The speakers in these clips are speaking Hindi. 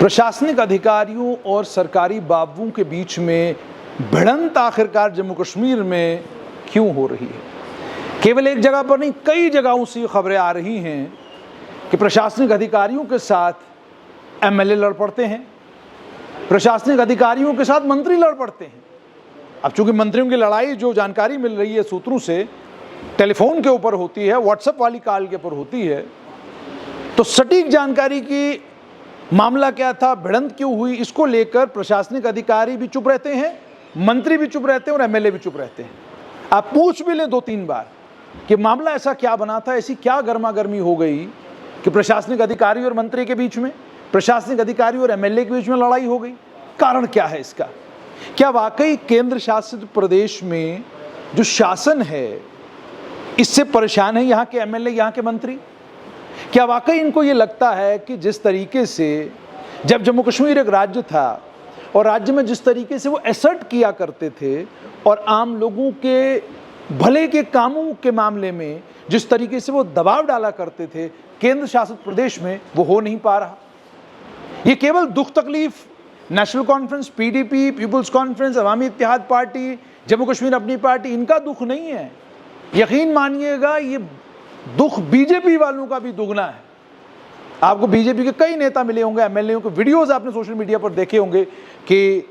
प्रशासनिक अधिकारियों और सरकारी बाबुओं के बीच में भिड़ंत आखिरकार जम्मू कश्मीर में क्यों हो रही है? केवल एक जगह पर नहीं, कई जगहों से खबरें आ रही हैं कि प्रशासनिक अधिकारियों के साथ एमएलए लड़ पड़ते हैं, प्रशासनिक अधिकारियों के साथ मंत्री लड़ पड़ते हैं। अब चूंकि मंत्रियों की लड़ाई जो जानकारी मिल रही है सूत्रों से टेलीफोन के ऊपर होती है, व्हाट्सएप वाली कॉल के ऊपर होती है, तो सटीक जानकारी की मामला क्या था, भिड़ंत क्यों हुई, इसको लेकर प्रशासनिक अधिकारी भी चुप रहते हैं, मंत्री भी चुप रहते हैं और एमएलए भी चुप रहते हैं। आप पूछ भी लें 2-3 बार कि मामला ऐसा क्या बना था, ऐसी क्या गर्मा गर्मी हो गई कि प्रशासनिक अधिकारी और मंत्री के बीच में, प्रशासनिक अधिकारी और एमएलए के बीच में लड़ाई हो गई। कारण क्या है इसका? क्या वाकई केंद्र शासित प्रदेश में जो शासन है इससे परेशान है यहाँ के एमएलए, यहाँ के मंत्री? क्या वाकई इनको ये लगता है कि जिस तरीके से जब जम्मू कश्मीर एक राज्य था और राज्य में जिस तरीके से वो एसर्ट किया करते थे और आम लोगों के भले के कामों के मामले में जिस तरीके से वो दबाव डाला करते थे, केंद्र शासित प्रदेश में वो हो नहीं पा रहा। ये केवल दुख तकलीफ national conference, PDP, peoples conference, Awami Ittehad party, Jammu Kashmir Apni party, इनका दुख नहीं है। यकीन मानिएगा ये दुख बीजेपी वालों का भी दुगना है। आपको बीजेपी के कई नेता मिले होंगे, एमएलए के वीडियोस आपने सोशल मीडिया पर देखे होंगे कि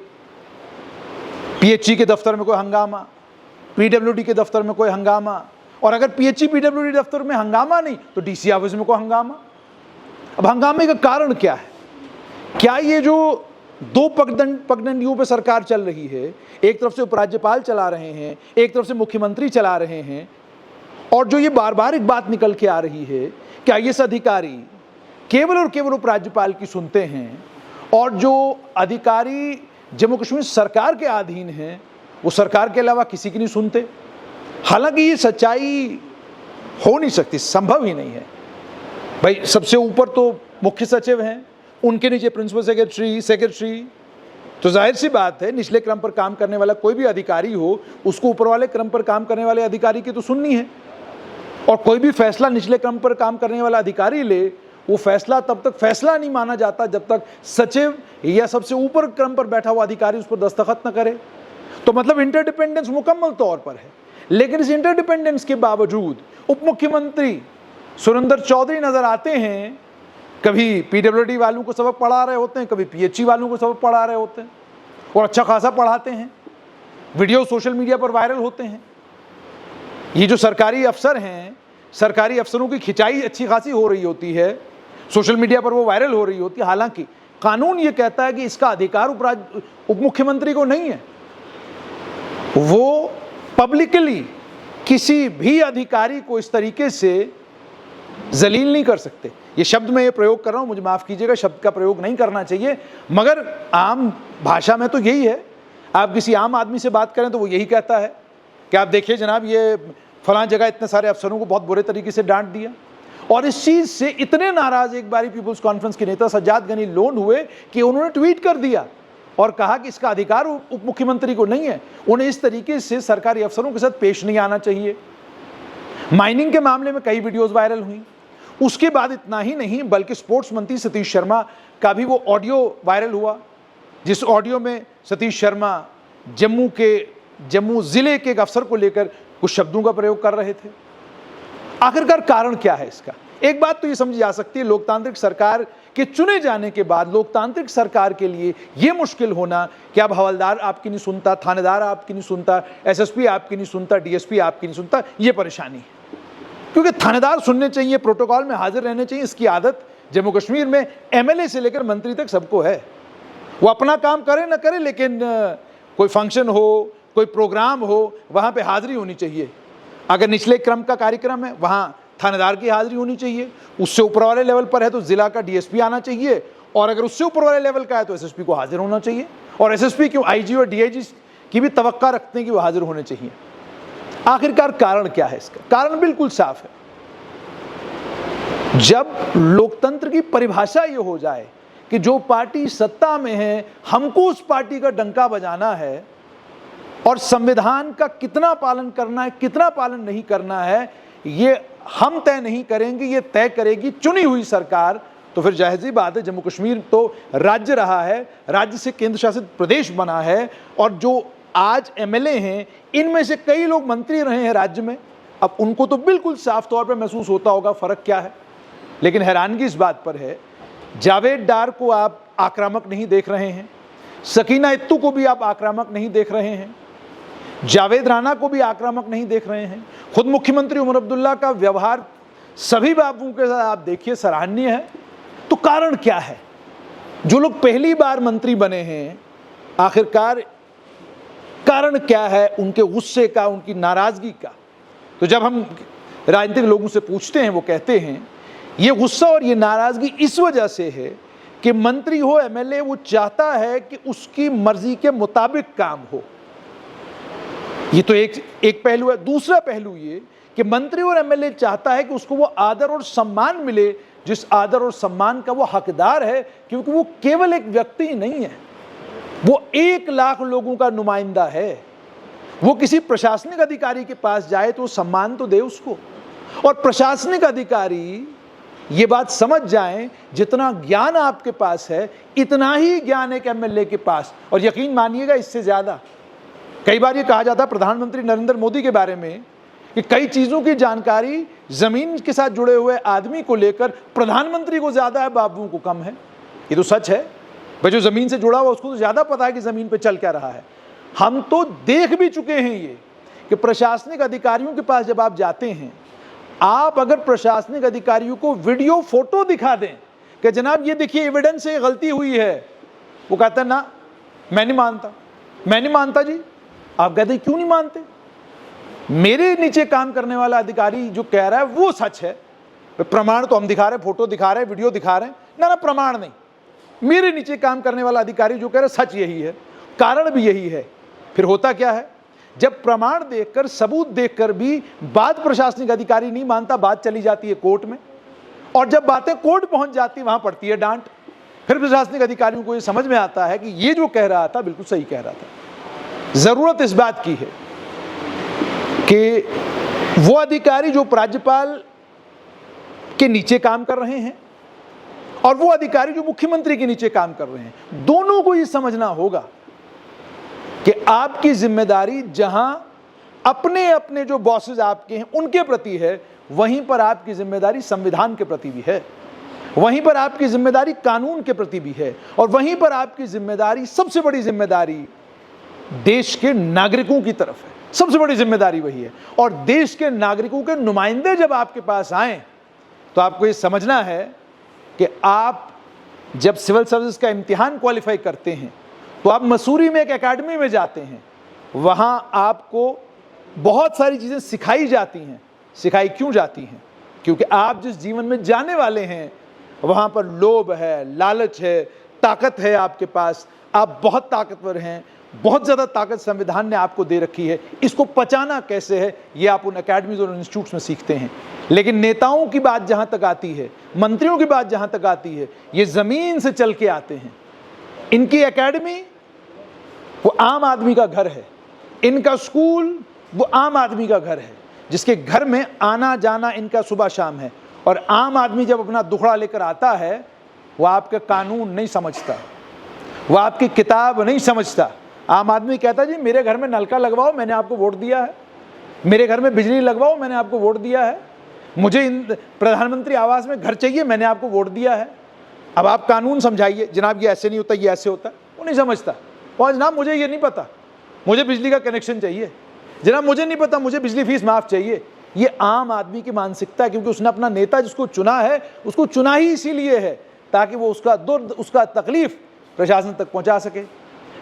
पीएचई के दफ्तर में कोई हंगामा, पीडब्ल्यूडी के दफ्तर में कोई हंगामा, और अगर पीएचई पीडब्ल्यूडी दफ्तर में हंगामा नहीं तो डीसी ऑफिस में कोई हंगामा। अब हंगामे का कारण क्या है? क्या ये जो दो पगडंडियों पे सरकार चल रही है, एक तरफ से उपराज्यपाल चला रहे हैं, एक तरफ से मुख्यमंत्री चला रहे हैं, और जो ये बार बार एक बात निकल के आ रही है कि आईएएस अधिकारी केवल और केवल उपराज्यपाल की सुनते हैं और जो अधिकारी जम्मू कश्मीर सरकार के अधीन हैं वो सरकार के अलावा किसी की नहीं सुनते। हालांकि ये सच्चाई हो नहीं सकती, संभव ही नहीं है। भाई सबसे ऊपर तो मुख्य सचिव हैं, उनके नीचे प्रिंसिपल सेक्रेटरी, तो जाहिर सी बात है निचले क्रम पर काम करने वाला कोई भी अधिकारी हो उसको ऊपर वाले क्रम पर काम करने वाले अधिकारी की तो सुननी है। और कोई भी फैसला निचले क्रम पर काम करने वाला अधिकारी ले, वो फैसला तब तक फैसला नहीं माना जाता जब तक सचिव या सबसे ऊपर क्रम पर बैठा हुआ अधिकारी उस पर दस्तखत न करे। तो मतलब इंटरडिपेंडेंस मुकम्मल तौर पर है। लेकिन इस इंटरडिपेंडेंस के बावजूद उप मुख्यमंत्री सुरेंद्र चौधरी नजर आते हैं, कभी पीडब्ल्यूडी वालों को सबक पढ़ा रहे होते हैं, कभी पीएचई वालों को सबक पढ़ा रहे होते हैं, और अच्छा खासा पढ़ाते हैं। वीडियो सोशल मीडिया पर वायरल होते हैं। ये जो सरकारी अफसर हैं, सरकारी अफसरों की खिंचाई अच्छी खासी हो रही होती है, सोशल मीडिया पर वो वायरल हो रही होती है। हालांकि कानून ये कहता है कि इसका अधिकार उप मुख्यमंत्री को नहीं है। वो पब्लिकली किसी भी अधिकारी को इस तरीके से जलील नहीं कर सकते। ये शब्द मैं ये प्रयोग कर रहा हूं, मुझे माफ कीजिएगा, शब्द का प्रयोग नहीं करना चाहिए, मगर आम भाषा में तो यही है। आप किसी आम आदमी से बात करें तो वो यही कहता है कि आप देखिए जनाब, ये फलां जगह इतने सारे अफसरों को बहुत बुरे तरीके से डांट दिया। और इस चीज से इतने नाराज एक बारी पीपुल्स कॉन्फ्रेंस के नेता सज्जाद गनी लोन हुए कि उन्होंने ट्वीट कर दिया और कहा कि इसका अधिकार उप मुख्यमंत्री को नहीं है, उन्हें इस तरीके से सरकारी अफसरों के साथ पेश नहीं आना चाहिए। माइनिंग के मामले में कई वीडियोज वायरल हुई। उसके बाद इतना ही नहीं बल्कि स्पोर्ट्स मंत्री सतीश शर्मा का भी वो ऑडियो वायरल हुआ, जिस ऑडियो में सतीश शर्मा जम्मू जिले के एक अफसर को लेकर कुछ शब्दों का प्रयोग कर रहे थे। आखिरकार कारण क्या है इसका? एक बात तो ये समझी जा सकती है, लोकतांत्रिक सरकार के चुने जाने के बाद लोकतांत्रिक सरकार के लिए यह मुश्किल होना कि अब हवलदार आपकी नहीं सुनता, थानेदार आपकी नहीं सुनता, एसएसपी आपकी नहीं सुनता, डीएसपी आपकी नहीं सुनता, ये परेशानी है। क्योंकि थानेदार सुनने चाहिए, प्रोटोकॉल में हाजिर रहने चाहिए, इसकी आदत जम्मू कश्मीर में एमएलए से लेकर मंत्री तक सबको है। वो अपना काम करे ना करे, लेकिन कोई फंक्शन हो, कोई प्रोग्राम हो, वहां पे हाजिरी होनी चाहिए। अगर निचले क्रम का कार्यक्रम है वहां थानेदार की हाजिरी होनी चाहिए, उससे ऊपर वाले लेवल पर है तो जिला का डीएसपी आना चाहिए, और अगर उससे ऊपर वाले लेवल का है तो एसएसपी को हाजिर होना चाहिए। और एसएसपी क्यों, आईजी और डीआईजी की भी तवक्का रखते हैं कि वो हाजिर होने चाहिए। आखिरकार कारण क्या है इसका? कारण बिल्कुल साफ है। जब लोकतंत्र की परिभाषा ये हो जाए कि जो पार्टी सत्ता में है हमको उस पार्टी का डंका बजाना है, और संविधान का कितना पालन करना है, कितना पालन नहीं करना है, ये हम तय नहीं करेंगे, ये तय करेगी चुनी हुई सरकार तो फिर जाहिर सी बात है जम्मू कश्मीर तो राज्य रहा है, राज्य से केंद्र शासित प्रदेश बना है, और जो आज एमएलए हैं इनमें से कई लोग मंत्री रहे हैं राज्य में। अब उनको तो बिल्कुल साफ तौर पर महसूस होता होगा फ़र्क क्या है। लेकिन हैरानगी इस बात पर है, जावेद डार को आप आक्रामक नहीं देख रहे हैं, सकीना इत्तू को भी आप आक्रामक नहीं देख रहे हैं, जावेद राणा को भी आक्रामक नहीं देख रहे हैं। खुद मुख्यमंत्री उमर अब्दुल्ला का व्यवहार सभी बाबुओं के साथ आप देखिए सराहनीय है। तो कारण क्या है? जो लोग पहली बार मंत्री बने हैं, आखिरकार कारण क्या है उनके गुस्से का, उनकी नाराजगी का? तो जब हम राजनीतिक लोगों से पूछते हैं, वो कहते हैं ये गुस्सा और ये नाराजगी इस वजह से है कि मंत्री हो, एमएलए, वो चाहता है कि उसकी मर्जी के मुताबिक काम हो। ये तो एक पहलू है। दूसरा पहलू ये कि मंत्री और एमएलए चाहता है कि उसको वो आदर और सम्मान मिले, जिस आदर और सम्मान का वो हकदार है, क्योंकि वो केवल एक व्यक्ति ही नहीं है, वो 1 लाख लोगों का नुमाइंदा है। वो किसी प्रशासनिक अधिकारी के पास जाए तो सम्मान तो दे उसको, और प्रशासनिक अधिकारी ये बात समझ जाएं जितना ज्ञान आपके पास है इतना ही ज्ञान एक एमएलए के पास, और यकीन मानिएगा इससे ज्यादा। कई बार ये कहा जाता है प्रधानमंत्री नरेंद्र मोदी के बारे में कि कई चीजों की जानकारी जमीन के साथ जुड़े हुए आदमी को लेकर प्रधानमंत्री को ज्यादा है, बाबुओं को कम है। ये तो सच है भाई, जो जमीन से जुड़ा हुआ उसको तो ज्यादा पता है कि जमीन पे चल क्या रहा है। हम तो देख भी चुके हैं ये कि प्रशासनिक अधिकारियों के पास जब आप जाते हैं, आप अगर प्रशासनिक अधिकारियों को वीडियो फोटो दिखा दें कि जनाब ये देखिए एविडेंस से गलती हुई है, वो कहता है ना मैं नहीं मानता जी। आप कहते क्यों नहीं मानते? मेरे नीचे काम करने वाला अधिकारी जो कह रहा है वो सच है, प्रमाण तो हम दिखा रहे हैं, फोटो दिखा रहे हैं, वीडियो दिखा रहे हैं, ना प्रमाण नहीं। मेरे नीचे काम करने वाला अधिकारी जो कह रहा है सच यही है, कारण भी यही है। फिर होता क्या है, जब प्रमाण देखकर, सबूत देखकर भी बात प्रशासनिक अधिकारी नहीं मानता, बात चली जाती है कोर्ट में, और जब बातें कोर्ट पहुंच जाती वहां पड़ती है डांट। फिर प्रशासनिक अधिकारियों को ये समझ में आता है कि ये जो कह रहा था बिल्कुल सही कह रहा था। जरूरत इस बात की है कि वो अधिकारी जो राज्यपाल के नीचे काम कर रहे हैं और वो अधिकारी जो मुख्यमंत्री के नीचे काम कर रहे हैं, दोनों को ये समझना होगा कि आपकी जिम्मेदारी जहां अपने अपने जो बॉसेस आपके हैं उनके प्रति है, वहीं पर आपकी जिम्मेदारी संविधान के प्रति भी है, वहीं पर आपकी जिम्मेदारी कानून के प्रति भी है, और वहीं पर आपकी जिम्मेदारी, सबसे बड़ी जिम्मेदारी देश के नागरिकों की तरफ है। सबसे बड़ी जिम्मेदारी वही है। और देश के नागरिकों के नुमाइंदे जब आपके पास आए तो आपको ये समझना है कि आप जब सिविल सर्विस का इम्तिहान क्वालिफाई करते हैं तो आप मसूरी में एक एकेडमी में जाते हैं, वहां आपको बहुत सारी चीजें सिखाई जाती हैं। सिखाई क्यों जाती हैं? क्योंकि आप जिस जीवन में जाने वाले हैं वहां पर लोभ है, लालच है, ताकत है आपके पास, आप बहुत ताकतवर हैं, बहुत ज्यादा ताकत संविधान ने आपको दे रखी है। इसको पचाना कैसे है ये आप उन एकेडमीज और इंस्टीट्यूट्स में सीखते हैं। लेकिन नेताओं की बात जहां तक आती है, मंत्रियों की बात जहां तक आती है, ये जमीन से चल के आते हैं। इनकी एकेडमी वो आम आदमी का घर है, इनका स्कूल वो आम आदमी का घर है, जिसके घर में आना जाना इनका सुबह शाम है। और आम आदमी जब अपना दुखड़ा लेकर आता है, वो आपका कानून नहीं समझता, वो आपकी किताब नहीं समझता। आम आदमी कहता जी मेरे घर में नलका लगवाओ, मैंने आपको वोट दिया है, मेरे घर में बिजली लगवाओ, मैंने आपको वोट दिया है, मुझे प्रधानमंत्री आवास में घर चाहिए, मैंने आपको वोट दिया है। अब आप कानून समझाइए, जनाब ये ऐसे नहीं होता, ये ऐसे होता है। वो नहीं समझता। और जनाब मुझे ये नहीं पता, मुझे बिजली का कनेक्शन चाहिए, जनाब मुझे नहीं पता, मुझे बिजली फीस माफ चाहिए। ये आम आदमी की मानसिकता है, क्योंकि उसने अपना नेता जिसको चुना है उसको चुना ही इसीलिए है ताकि वो उसका दर्द, उसका तकलीफ प्रशासन तक पहुंचा सके।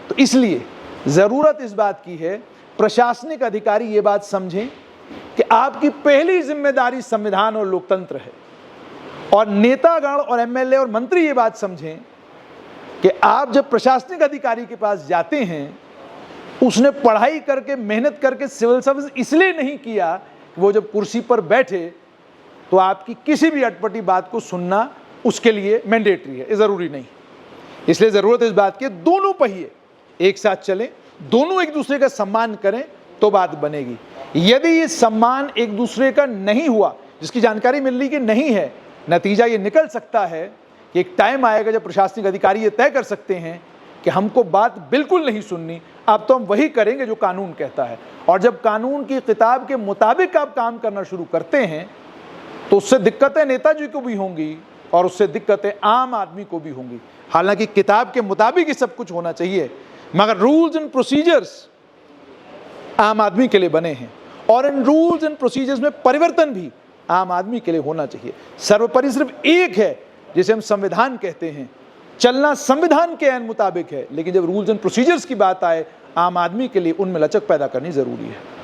तो इसलिए जरूरत इस बात की है प्रशासनिक अधिकारी ये बात समझें कि आपकी पहली जिम्मेदारी संविधान और लोकतंत्र है, और नेतागण और एमएलए और मंत्री ये बात समझें कि आप जब प्रशासनिक अधिकारी के पास जाते हैं, उसने पढ़ाई करके, मेहनत करके सिविल सर्विस इसलिए नहीं किया कि वो जब कुर्सी पर बैठे तो आपकी किसी भी अटपटी बात को सुनना उसके लिए मैंडेटरी है, जरूरी नहीं। इसलिए जरूरत इस बात की दोनों पहिए एक साथ चलें, दोनों एक दूसरे का सम्मान करें तो बात बनेगी। यदि ये सम्मान एक दूसरे का नहीं हुआ, जिसकी जानकारी मिल रही कि नहीं है, नतीजा ये निकल सकता है कि एक टाइम आएगा जब प्रशासनिक अधिकारी ये तय कर सकते हैं कि हमको बात बिल्कुल नहीं सुननी, अब तो हम वही करेंगे जो कानून कहता है। और जब कानून की किताब के मुताबिक आप काम करना शुरू करते हैं तो उससे दिक्कतें नेताजी को भी होंगी और उससे दिक्कतें आम आदमी को भी होंगी। हालांकि किताब के मुताबिक ही सब कुछ होना चाहिए, मगर रूल्स एंड प्रोसीजर्स आम आदमी के लिए बने हैं और इन रूल्स एंड प्रोसीजर्स में परिवर्तन भी आम आदमी के लिए होना चाहिए। सर्वोपरि सिर्फ एक है जिसे हम संविधान कहते हैं, चलना संविधान के ऐन मुताबिक है, लेकिन जब रूल्स एंड प्रोसीजर्स की बात आए आम आदमी के लिए उनमें लचक पैदा करनी जरूरी है।